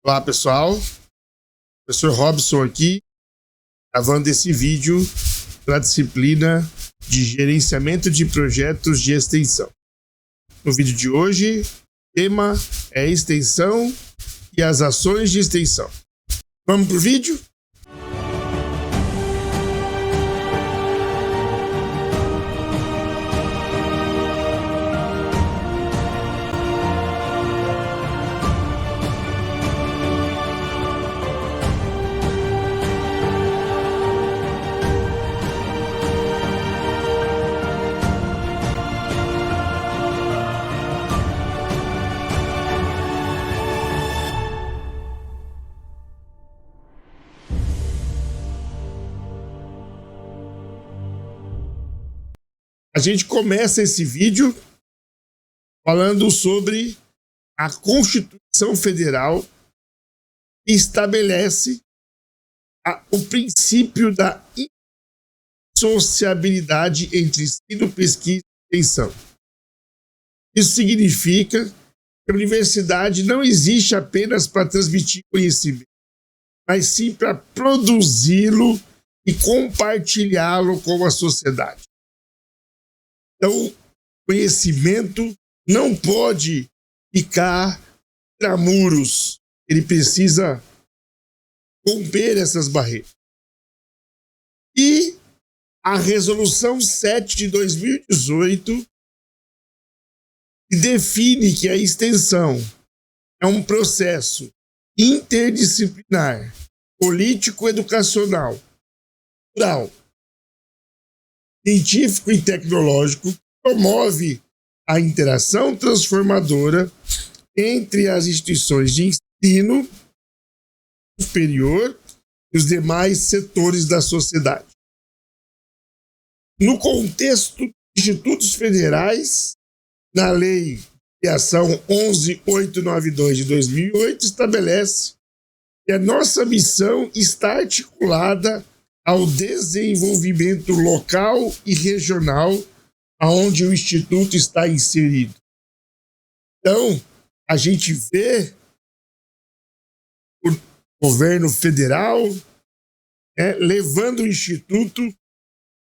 Olá pessoal, professor Robson aqui, gravando esse vídeo para a disciplina de gerenciamento de projetos de extensão. No vídeo de hoje, o tema é extensão e as ações de extensão. Vamos para o vídeo? A gente começa esse vídeo falando sobre a Constituição Federal que estabelece o princípio da indissociabilidade entre ensino, pesquisa e extensão. Isso significa que a universidade não existe apenas para transmitir conhecimento, mas sim para produzi-lo e compartilhá-lo com a sociedade. Então, conhecimento não pode ficar intramuros, ele precisa romper essas barreiras. E a Resolução 7 de 2018 define que a extensão é um processo interdisciplinar, político-educacional, cultural, científico e tecnológico, promove a interação transformadora entre as instituições de ensino superior e os demais setores da sociedade. No contexto dos institutos federais, na Lei de Criação 11.892 de 2008, estabelece que a nossa missão está articulada ao desenvolvimento local e regional aonde o Instituto está inserido. Então, a gente vê o governo federal levando o Instituto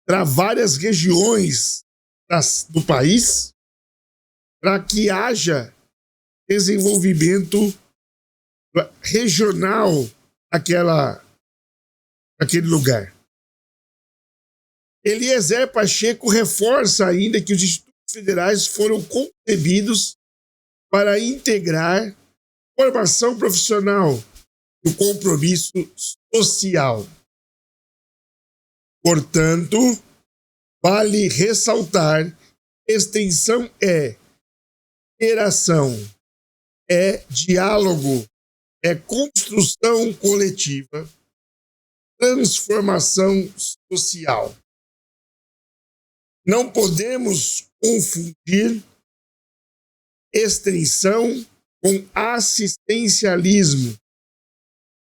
para várias regiões do país para que haja desenvolvimento regional naquele lugar. Eliezer Pacheco reforça ainda que os institutos federais foram concebidos para integrar formação profissional e o compromisso social. Portanto, vale ressaltar: extensão é interação, é diálogo, é construção coletiva, transformação social. Não podemos confundir extensão com assistencialismo.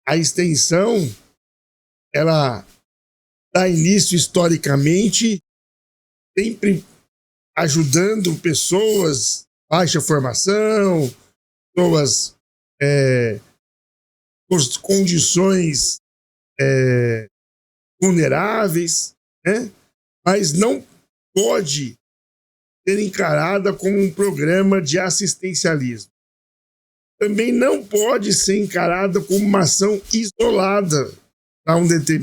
A extensão, ela dá início historicamente, sempre ajudando pessoas, baixa formação, pessoas com condições vulneráveis, né? Mas não pode ser encarada como um programa de assistencialismo. Também não pode ser encarada como uma ação isolada.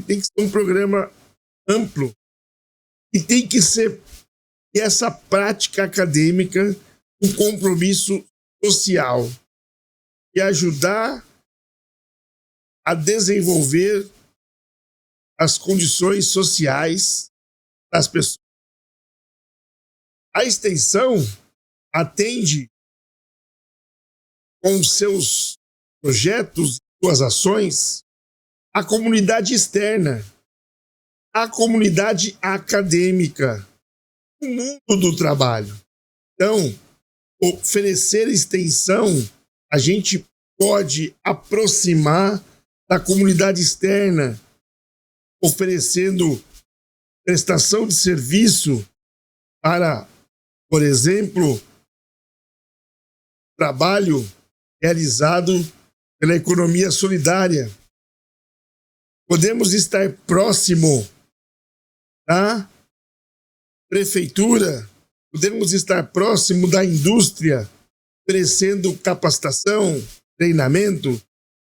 Tem que ser um programa amplo e tem que ser essa prática acadêmica um compromisso social e ajudar a desenvolver as condições sociais das pessoas. A extensão atende com seus projetos e suas ações a comunidade externa, a comunidade acadêmica, o mundo do trabalho. Então, oferecer extensão, a gente pode aproximar da comunidade externa, oferecendo prestação de serviço para, por exemplo, trabalho realizado pela economia solidária. Podemos estar próximo da prefeitura, podemos estar próximo da indústria, oferecendo capacitação, treinamento.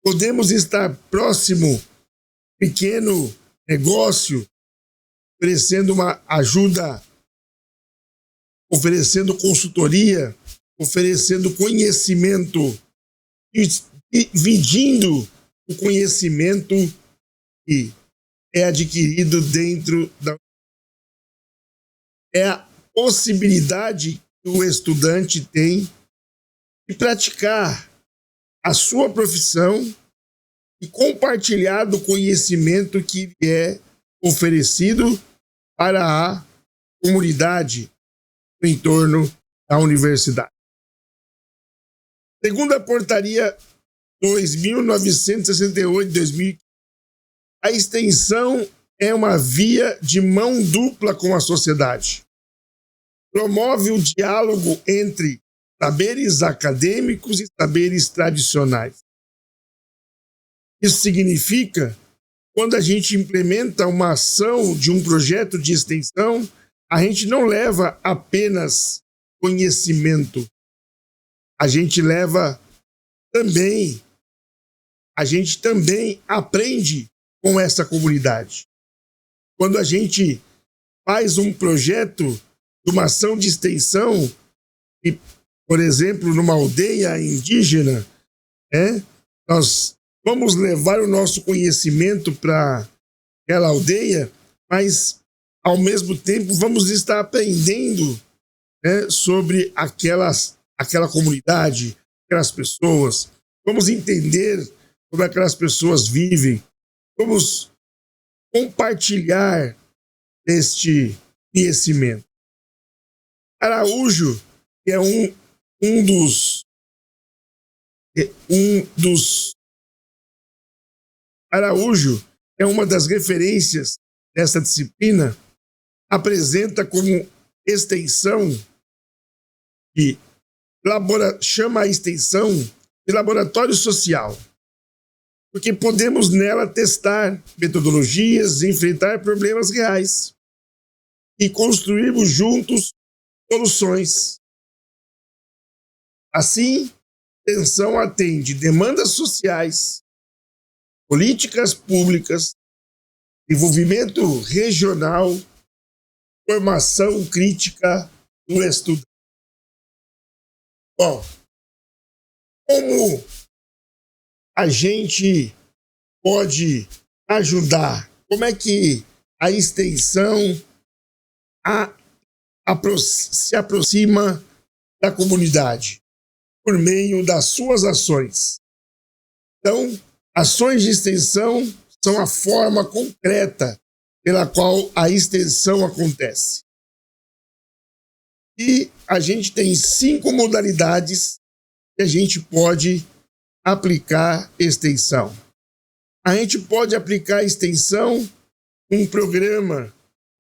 Podemos estar próximo do pequeno negócio, oferecendo uma ajuda, oferecendo consultoria, oferecendo conhecimento, dividindo o conhecimento que é adquirido dentro da... É a possibilidade que o estudante tem de praticar a sua profissão e compartilhar do conhecimento que lhe é oferecido para a comunidade no entorno da universidade. Segundo a portaria 2.968 de 2015, a extensão é uma via de mão dupla com a sociedade. Promove o diálogo entre saberes acadêmicos e saberes tradicionais. Isso significa, quando a gente implementa uma ação de um projeto de extensão, a gente não leva apenas conhecimento, a gente também aprende com essa comunidade. Quando a gente faz um projeto de uma ação de extensão, e, por exemplo, numa aldeia indígena, nós vamos levar o nosso conhecimento para aquela aldeia, mas, ao mesmo tempo, vamos estar aprendendo sobre aquela comunidade, aquelas pessoas. Vamos entender como aquelas pessoas vivem. Vamos compartilhar este conhecimento. Araújo, que é um dos Araújo é uma das referências dessa disciplina, apresenta como extensão e chama a extensão de laboratório social, porque podemos nela testar metodologias, enfrentar problemas reais e construirmos juntos soluções. Assim, a extensão atende demandas sociais, políticas públicas, desenvolvimento regional, formação crítica do estudante. Bom, como a gente pode ajudar? Como é que a extensão se aproxima da comunidade? Por meio das suas ações. Então, ações de extensão são a forma concreta pela qual a extensão acontece. E a gente tem 5 modalidades que a gente pode aplicar extensão. A gente pode aplicar extensão em um programa,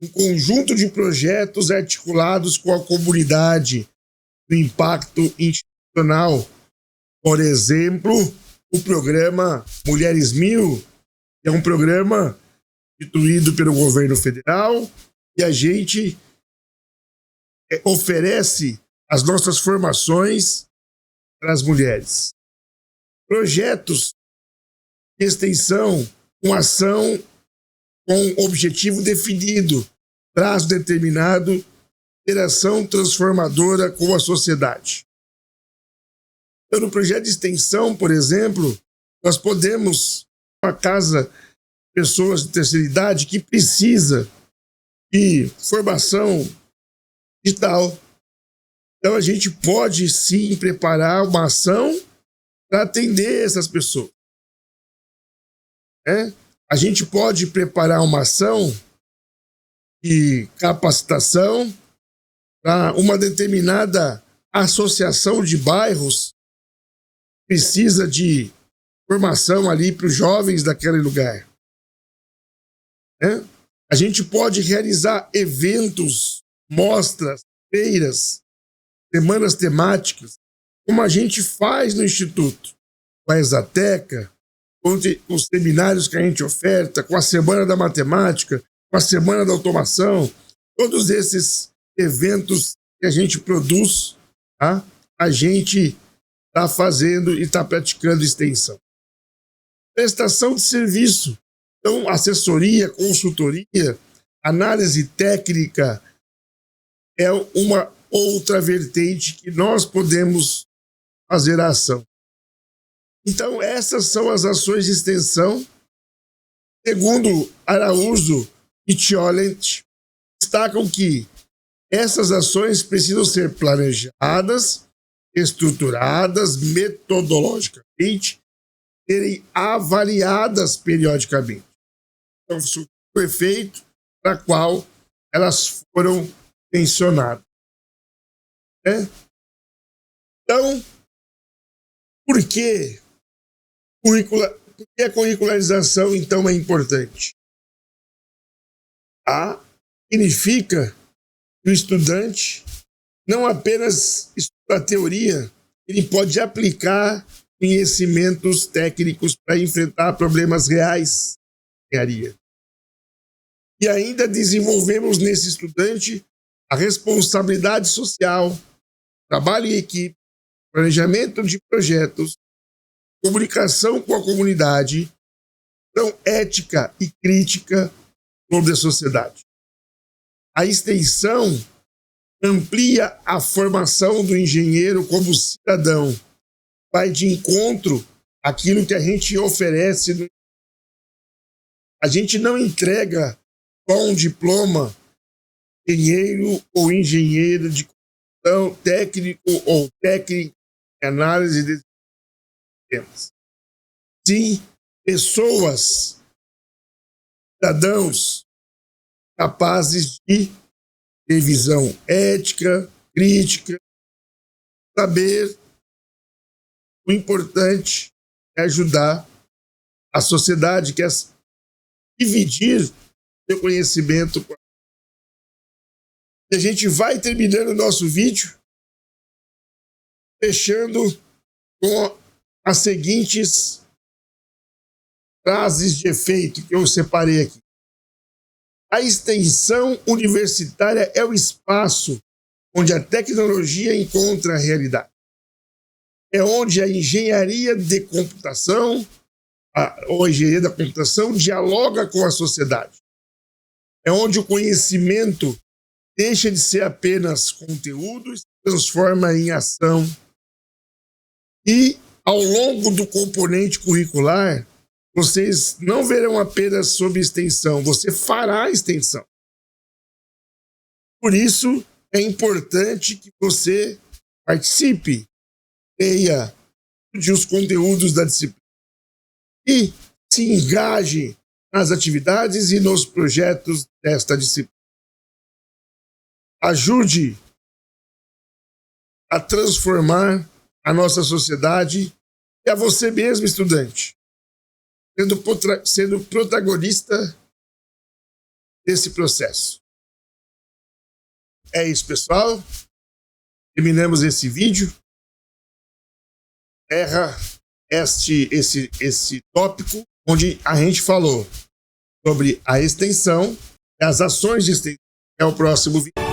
um conjunto de projetos articulados com a comunidade do impacto institucional. Por exemplo, o programa Mulheres 1000, que é um programa instituído pelo governo federal, e a gente oferece as nossas formações para as mulheres. Projetos de extensão com ação com objetivo definido, prazo determinado, interação transformadora com a sociedade. Então, no projeto de extensão, por exemplo, nós podemos, uma casa, pessoas de terceira idade que precisa de formação digital. Então, a gente pode, sim, preparar uma ação para atender essas pessoas. A gente pode preparar uma ação de capacitação para uma determinada associação de bairros que precisa de formação ali para os jovens daquele lugar. A gente pode realizar eventos, mostras, feiras, semanas temáticas, como a gente faz no Instituto. com a Exateca, com os seminários que a gente oferta, com a Semana da Matemática, com a Semana da Automação, todos esses eventos que a gente produz, tá? A gente está fazendo e está praticando extensão. Prestação de serviço, então assessoria, consultoria, análise técnica é uma outra vertente que nós podemos fazer a ação. Então essas são as ações de extensão. Segundo Araújo e Tjolent, destacam que essas ações precisam ser planejadas, estruturadas metodologicamente, serem avaliadas periodicamente. Então, o efeito para qual elas foram mencionadas. Então, por que a curricularização, então, é importante? Significa que o estudante não apenas estuda a teoria, ele pode aplicar conhecimentos técnicos para enfrentar problemas reais de engenharia. E ainda desenvolvemos nesse estudante a responsabilidade social, trabalho em equipe, planejamento de projetos, comunicação com a comunidade, então ética e crítica sobre a sociedade. A extensão amplia a formação do engenheiro como cidadão, vai de encontro àquilo que a gente oferece. A gente não entrega só um diploma engenheiro ou engenheiro de computação, técnico ou técnica de análise de sistemas. Sim, pessoas, cidadãos capazes de ter visão ética, crítica, saber o importante é ajudar a sociedade, que é dividir seu conhecimento. E a gente vai terminando o nosso vídeo, fechando com as seguintes frases de efeito que eu separei aqui. A extensão universitária é o espaço onde a tecnologia encontra a realidade. É onde a engenharia de computação, ou a engenharia da computação, dialoga com a sociedade. É onde o conhecimento deixa de ser apenas conteúdo e se transforma em ação. E, ao longo do componente curricular, vocês não verão apenas sobre extensão, você fará extensão. Por isso, é importante que você participe, leia os conteúdos da disciplina e se engaje nas atividades e nos projetos desta disciplina. Ajude a transformar a nossa sociedade e a você mesmo, estudante, sendo protagonista desse processo. É isso, pessoal. Terminamos esse vídeo. Erra esse tópico onde a gente falou sobre a extensão e as ações de extensão. É o próximo vídeo.